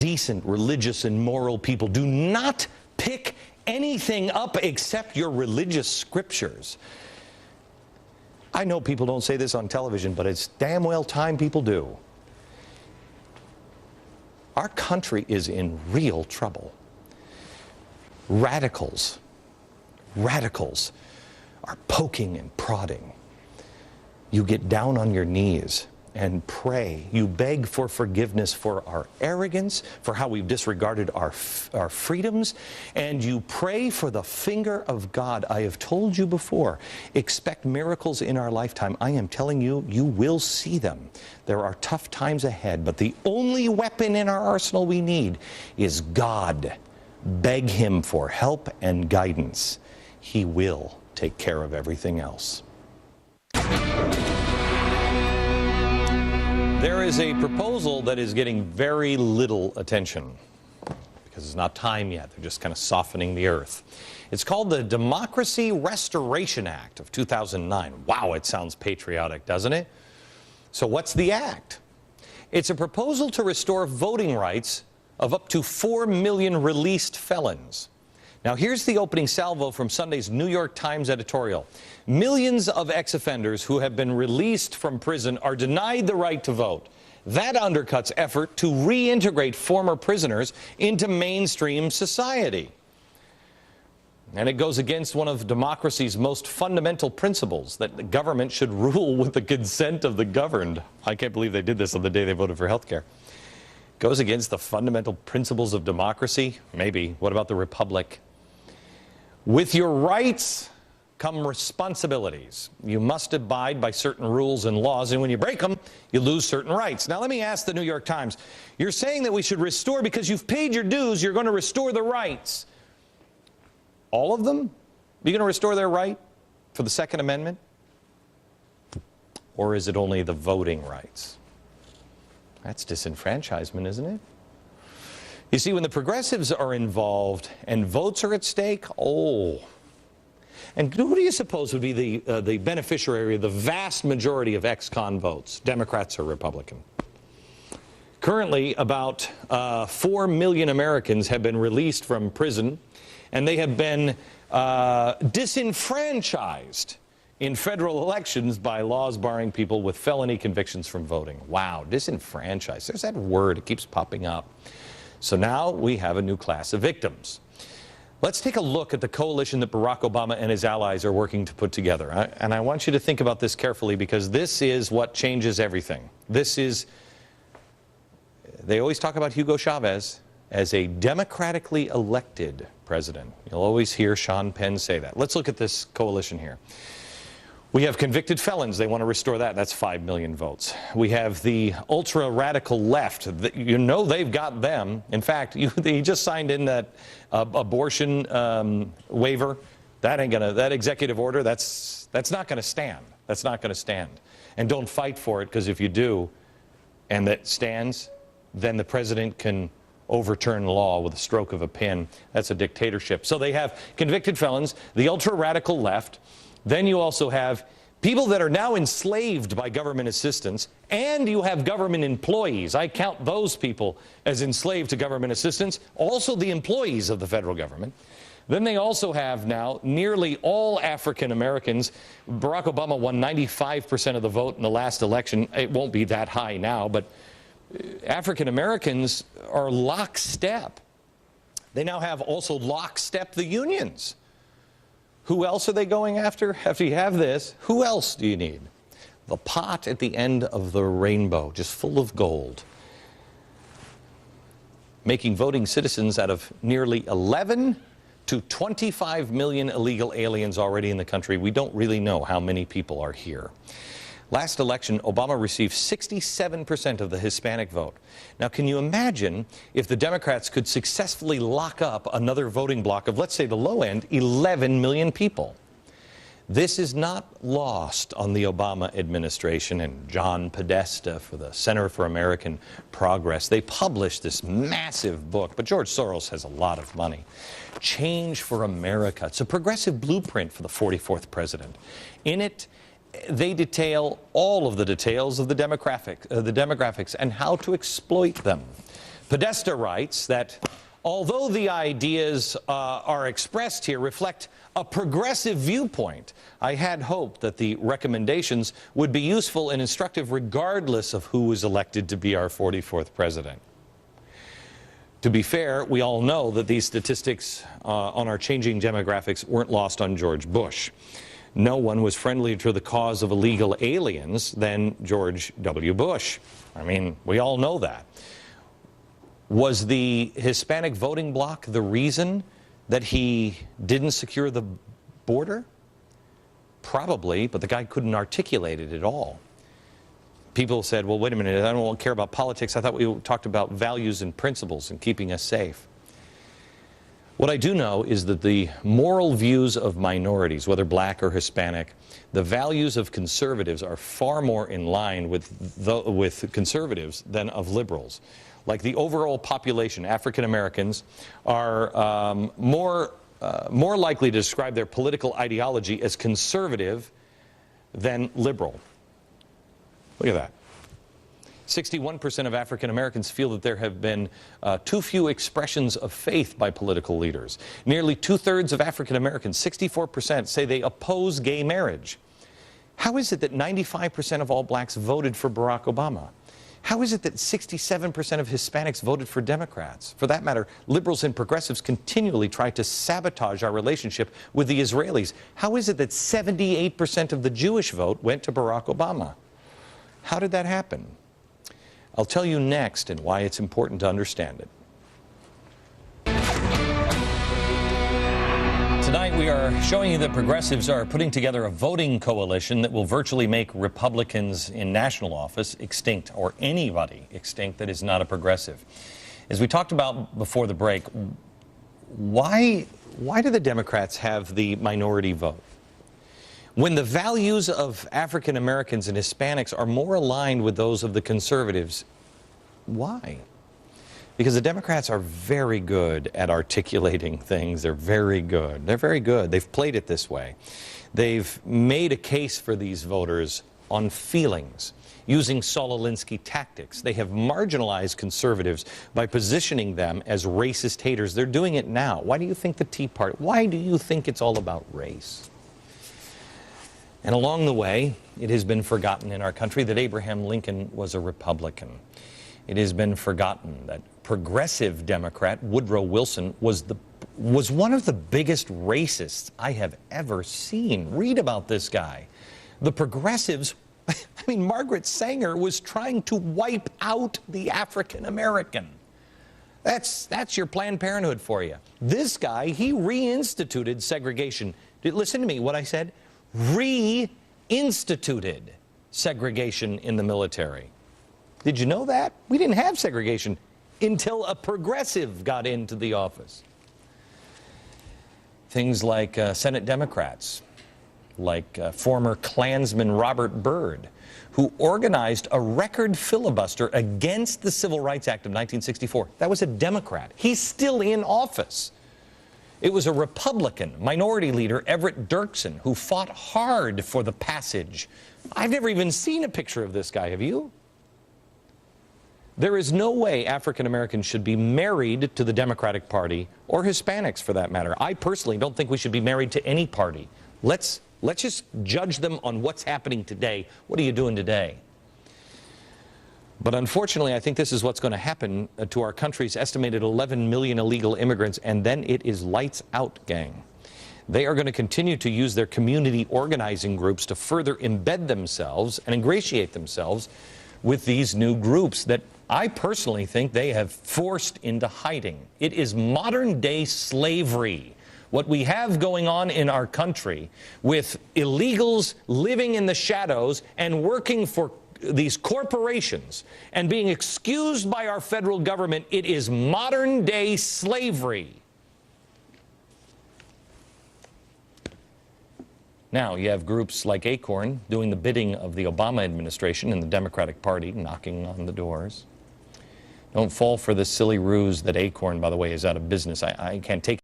decent, religious, and moral people do not pick anything up except your religious scriptures. I know people don't say this on television, but it's damn well time people do. Our country is in real trouble. Radicals are poking and prodding. You get down on your knees and pray. You beg for forgiveness for our arrogance, for how we've disregarded our freedoms, and you pray for the finger of God. I have told you before, expect miracles in our lifetime. I am telling you, you will see them. There are tough times ahead, but the only weapon in our arsenal we need is God. Beg Him for help and guidance. He will take care of everything else. There is a proposal that is getting very little attention because it's not time yet. They're just kind of softening the earth. It's called the Democracy Restoration Act of 2009. Wow, it sounds patriotic, doesn't it? So what's the act? It's a proposal to restore voting rights of up to 4 million released felons. Now, here's the opening salvo from Sunday's New York Times editorial. Millions of ex-offenders who have been released from prison are denied the right to vote. That undercuts effort to reintegrate former prisoners into mainstream society. And it goes against one of democracy's most fundamental principles, that the government should rule with the consent of the governed. I can't believe they did this on the day they voted for health care. Goes against the fundamental principles of democracy? Maybe. What about the republic? With your rights come responsibilities. You must abide by certain rules and laws, and when you break them, you lose certain rights. Now, let me ask the New York Times. You're saying that we should restore, because you've paid your dues, you're going to restore the rights. All of them? Are you going to restore their right for the Second Amendment? Or is it only the voting rights? That's disenfranchisement, isn't it? You see, when the progressives are involved and votes are at stake, oh. And who do you suppose would be the beneficiary of the vast majority of ex-con votes, Democrats or Republican? Currently, about 4 million Americans have been released from prison, and they have been disenfranchised in federal elections by laws barring people with felony convictions from voting. Wow, disenfranchised. There's that word. It keeps popping up. So now we have a new class of victims. Let's take a look at the coalition that Barack Obama and his allies are working to put together. And I want you to think about this carefully, because this is what changes everything. This is, they always talk about Hugo Chavez as a democratically elected president. You'll always hear Sean Penn say that. Let's look at this coalition here. We have convicted felons. They want to restore that. That's 5 million votes. We have the ultra-radical left. You know they've got them. In fact, they just signed in that abortion waiver. That ain't gonna. That executive order. That's not going to stand. That's not going to stand. And don't fight for it, because if you do, and that stands, then the president can overturn law with a stroke of a pen. That's a dictatorship. So they have convicted felons, the ultra-radical left. Then you also have people that are now enslaved by government assistance, and you have government employees. I count those people as enslaved to government assistance, also the employees of the federal government. Then they also have now nearly all African Americans. Barack Obama won 95% of the vote in the last election. It won't be that high now, but African Americans are lockstep. They now have also lockstep the unions. Who else are they going after? After you have this, who else do you need? The pot at the end of the rainbow, just full of gold. Making voting citizens out of nearly 11 to 25 million illegal aliens already in the country. We don't really know how many people are here. Last election, Obama received 67% of the Hispanic vote. Now, can you imagine if the Democrats could successfully lock up another voting bloc of, let's say, the low end, 11 million people? This is not lost on the Obama administration and John Podesta for the Center for American Progress. They published this massive book, but George Soros has a lot of money. Change for America. It's a progressive blueprint for the 44th president. In it, they detail all of the details of the demographics and how to exploit them. Podesta writes that although the ideas are expressed here reflect a progressive viewpoint, I had hoped that the recommendations would be useful and instructive regardless of who was elected to be our 44th president. To be fair, we all know that these statistics on our changing demographics weren't lost on George Bush. No one was friendlier to the cause of illegal aliens than George W. Bush. I mean, we all know that. Was the Hispanic voting bloc the reason that he didn't secure the border? Probably, but the guy couldn't articulate it at all. People said, well, wait a minute, I don't care about politics. I thought we talked about values and principles and keeping us safe. What I do know is that the moral views of minorities, whether black or Hispanic, the values of conservatives are far more in line with conservatives than of liberals. Like the overall population, African Americans are more likely to describe their political ideology as conservative than liberal. Look at that. 61% of African Americans feel that there have been too few expressions of faith by political leaders. Nearly 2/3 of African Americans, 64%, say they oppose gay marriage. How is it that 95% of all blacks voted for Barack Obama? How is it that 67% of Hispanics voted for Democrats? For that matter, liberals and progressives continually try to sabotage our relationship with the Israelis. How is it that 78% of the Jewish vote went to Barack Obama? How did that happen? I'll tell you next and why it's important to understand it. Tonight we are showing you that progressives are putting together a voting coalition that will virtually make Republicans in national office extinct, or anybody extinct that is not a progressive. As we talked about before the break, why do the Democrats have the minority vote? When the values of African Americans and Hispanics are more aligned with those of the conservatives, why? Because the Democrats are very good at articulating things. They're very good. They're very good. They've played it this way. They've made a case for these voters on feelings, using Saul Alinsky tactics. They have marginalized conservatives by positioning them as racist haters. They're doing it now. Why do you think the Tea Party, why do you think it's all about race? And along the way, it has been forgotten in our country that Abraham Lincoln was a Republican. It has been forgotten that progressive Democrat Woodrow Wilson was one of the biggest racists I have ever seen. Read about this guy. The progressives, I mean, Margaret Sanger was trying to wipe out the African American. That's your Planned Parenthood for you. This guy, he reinstituted segregation. Listen to me, what I said. Reinstituted segregation in the military. Did you know that? We didn't have segregation until a progressive got into the office. Things like Senate Democrats, like former Klansman Robert Byrd, who organized a record filibuster against the Civil Rights Act of 1964. That was a Democrat. He's still in office. It was a Republican minority leader, Everett Dirksen, who fought hard for the passage. I've never even seen a picture of this guy, have you? There is no way African Americans should be married to the Democratic Party, or Hispanics for that matter. I personally don't think we should be married to any party. Let's just judge them on what's happening today. What are you doing today? But unfortunately, I think this is what's going to happen to our country's estimated 11 million illegal immigrants, and then it is lights out, gang. They are going to continue to use their community organizing groups to further embed themselves and ingratiate themselves with these new groups that I personally think they have forced into hiding. It is modern-day slavery, what we have going on in our country, with illegals living in the shadows and working for these corporations and being excused by our federal government. It is modern-day slavery. Now, you have groups like Acorn doing the bidding of the Obama administration and the Democratic Party, knocking on the doors. Don't fall for the silly ruse that Acorn, by the way, is out of business. I can't take